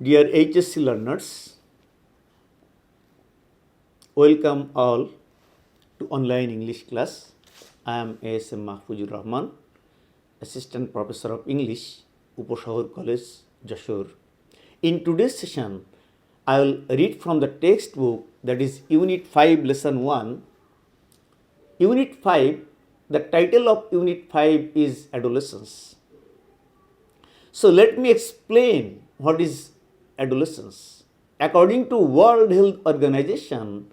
Dear HSC learners, welcome all to online English class. I am A.S.M MAHFUZUR RAHMAN, Assistant Professor of English, Upashahar College, Jashore. In today's session, I will read from the textbook, that is Unit 5, Lesson 1. Unit 5, the title of Unit 5 is Adolescence. So let me explain what is adolescence. According to World Health Organization,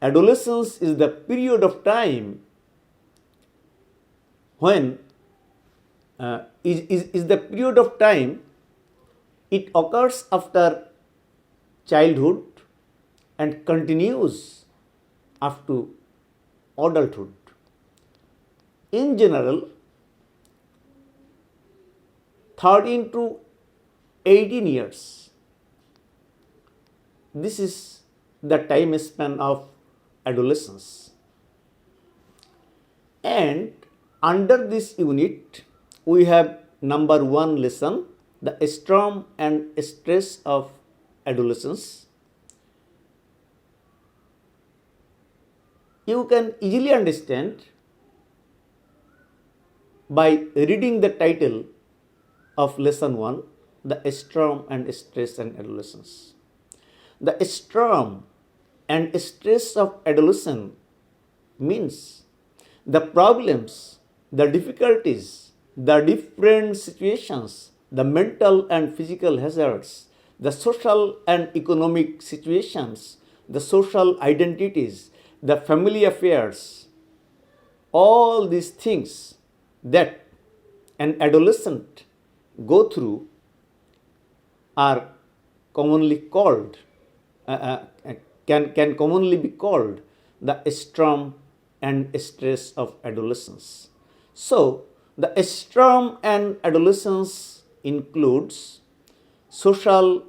adolescence is the period of time when is the period of time it occurs after childhood and continues up to adulthood. In general, 13 to 18 years. This is the time span of adolescence. And under this unit, we have number 1 lesson, the storm and stress of adolescence. You can easily understand by reading the title of lesson 1, the storm and stress and adolescence. The storm and stress of adolescence means the problems, the difficulties, the different situations, the mental and physical hazards, the social and economic situations, the social identities, the family affairs, all these things that an adolescent go through are commonly called, can commonly be called the storm and stress of adolescence. So, the storm and adolescence includes social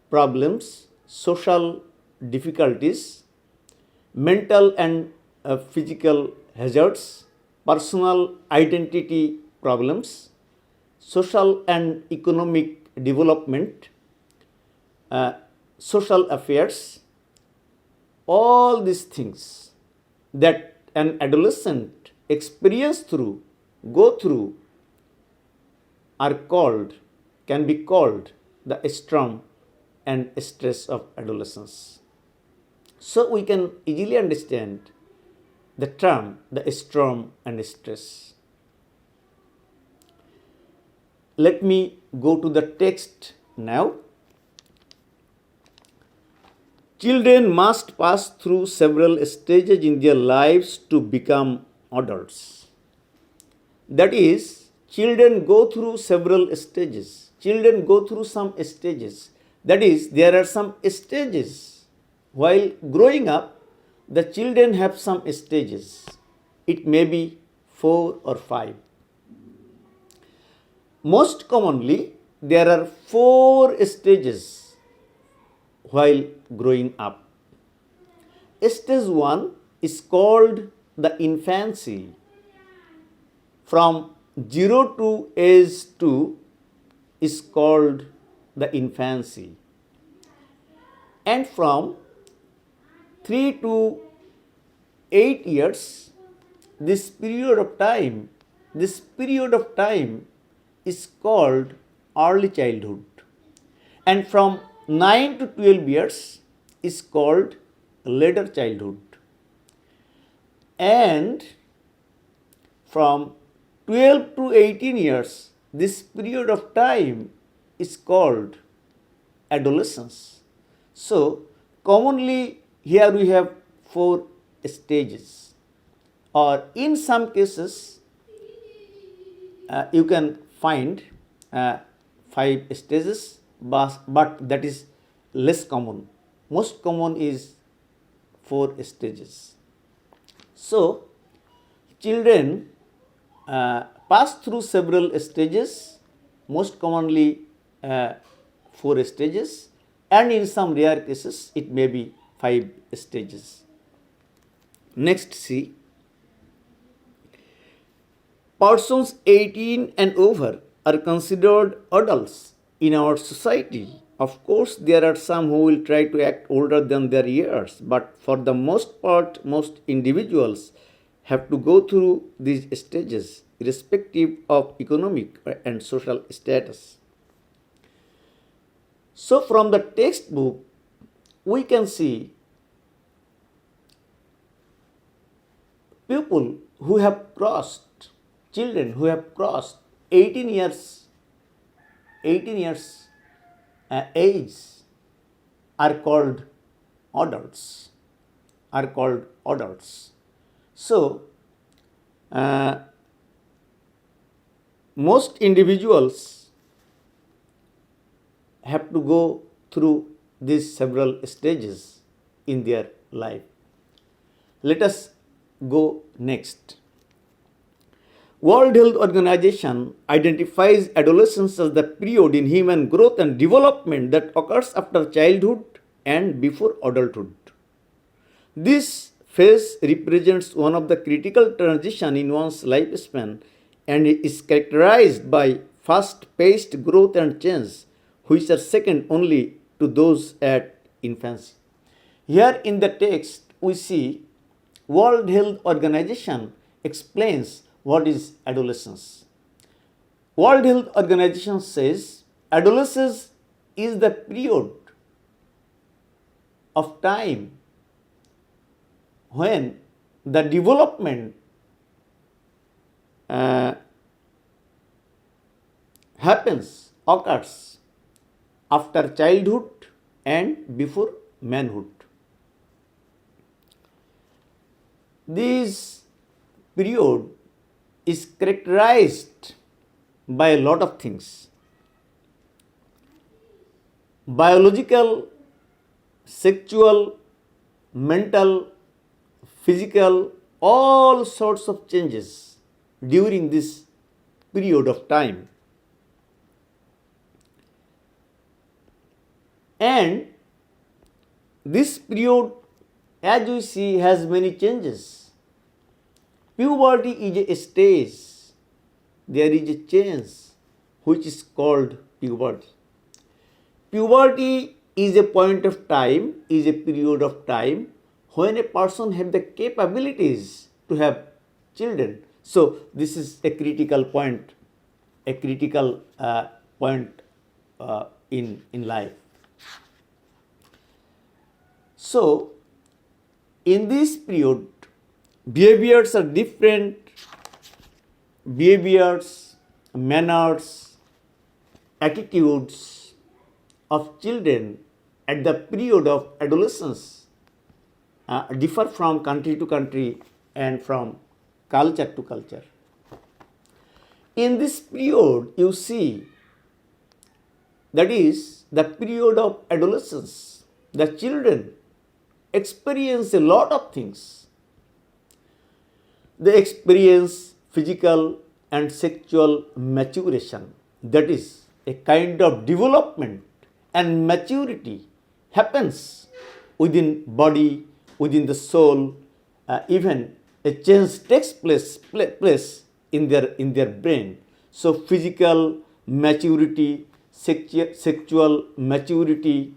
problems, social difficulties, mental and physical hazards, personal identity problems, social and economic development, social affairs, all these things that an adolescent go through are called, can be called the storm and stress of adolescence. So we can easily understand the term, the storm and stress. Let me go to the text now. Children must pass through several stages in their lives to become adults. That is, children go through several stages. Children go through some stages. That is, there are some stages. While growing up, the children have some stages. It may be 4 or 5. Most commonly, there are 4 stages while growing up. Stage 1 is called the infancy. From 0 to age 2 is called the infancy. And from 3 to 8 years, this period of time is called early childhood. And from 9 to 12 years is called later childhood. And from 12 to 18 years, this period of time is called adolescence. So, commonly here we have 4 stages, or in some cases you can find 5 stages, but that is less common. Most common is 4 stages. So, children pass through several stages, most commonly 4 stages, and in some rare cases it may be 5 stages. Next, see. Persons 18 and over are considered adults in our society Of course, there are some who will try to act older than their years, but for the most part, most individuals have to go through these stages, irrespective of economic and social status. So, from the textbook, we can see people who have crossed, children who have crossed 18 years age are called adults. So, most individuals have to go through these several stages in their life. Let us go next. World Health Organization identifies adolescence as the period in human growth and development that occurs after childhood and before adulthood. This phase represents one of the critical transitions in one's lifespan and is characterized by fast-paced growth and change, which are second only to those at infancy. Here in the text, we see World Health Organization explains what is adolescence. World Health Organization says adolescence is the period of time when the development occurs after childhood and before manhood. This period is characterized by a lot of things: biological, sexual, mental, physical, all sorts of changes during this period of time. And this period, as you see, has many changes. Puberty is a stage. There is a change which is called puberty. Puberty is a point of time, is a period of time when a person has the capabilities to have children. So this is a critical point, in life. So in this period, behaviors are different, behaviors, manners, attitudes of children at the period of adolescence differ from country to country and from culture to culture. In this period, you see, that is the period of adolescence, the children experience a lot of things. They experience physical and sexual maturation, that is a kind of development and maturity happens within body, within the soul, even a change takes place in their brain. So physical maturity, sexual maturity,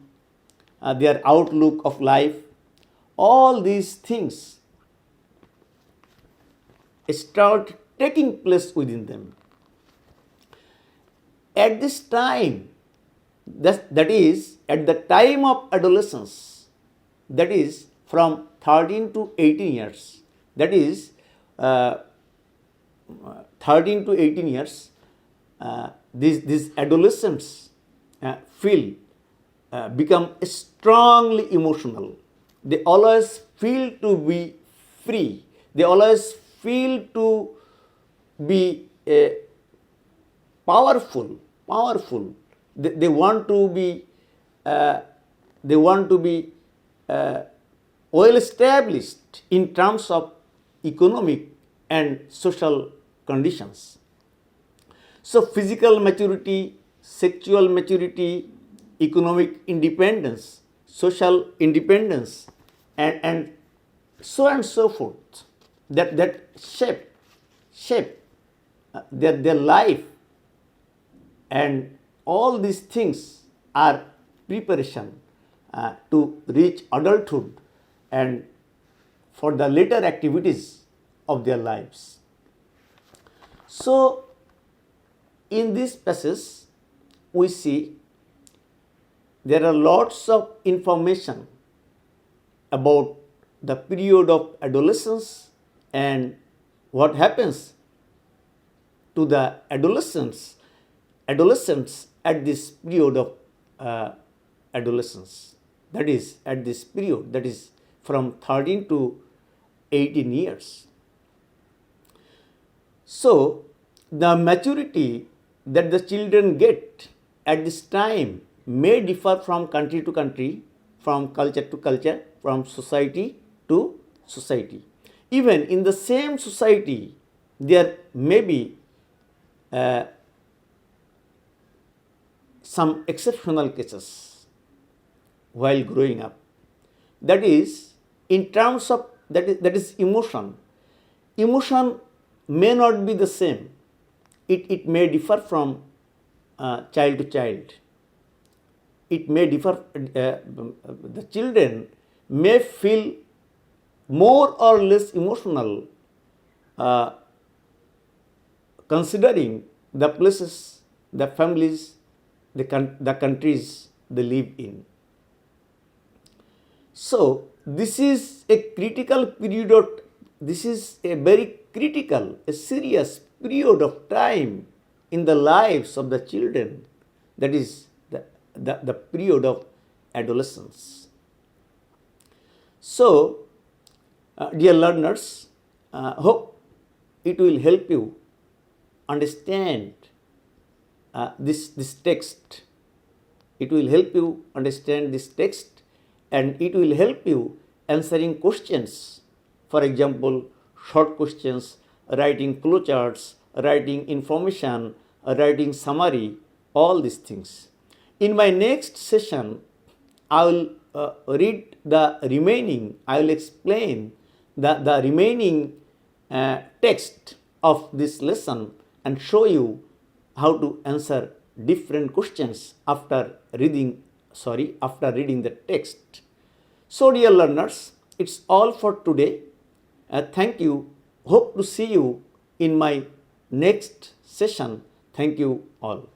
their outlook of life, all these things start taking place within them. At this time, that is at the time of adolescence, that is from 13 to 18 years, that is 13 to 18 years, these adolescents become strongly emotional. They always feel to be free. They always feel to be powerful. They want to be well established in terms of economic and social conditions. So physical maturity, sexual maturity, economic independence, social independence, and so forth, that shape their life, and all these things are preparation to reach adulthood and for the later activities of their lives. So, in this passage, we see there are lots of information about the period of adolescence and what happens to the adolescents at this period of adolescence. That is, at this period, that is from 13 to 18 years. So, the maturity that the children get at this time may differ from country to country, from culture to culture, from society to society. Even in the same society, there may be some exceptional cases while growing up. That is, in terms of that is emotion. Emotion may not be the same. It may differ from child to child. It may differ, the children may feel more or less emotional considering the places, the families, the countries they live in. So, this is a critical period of, this is a very critical, a serious period of time in the lives of the children, that is the period of adolescence. So, dear learners, hope it will help you understand this text. It will help you understand this text, and it will help you answering questions. For example, short questions, writing flowcharts, writing information, writing summary, all these things. In my next session, I will read the remaining, I will explain the remaining text of this lesson and show you how to answer different questions after reading the text. So, dear learners, it's all for today. Thank you. Hope to see you in my next session. Thank you all.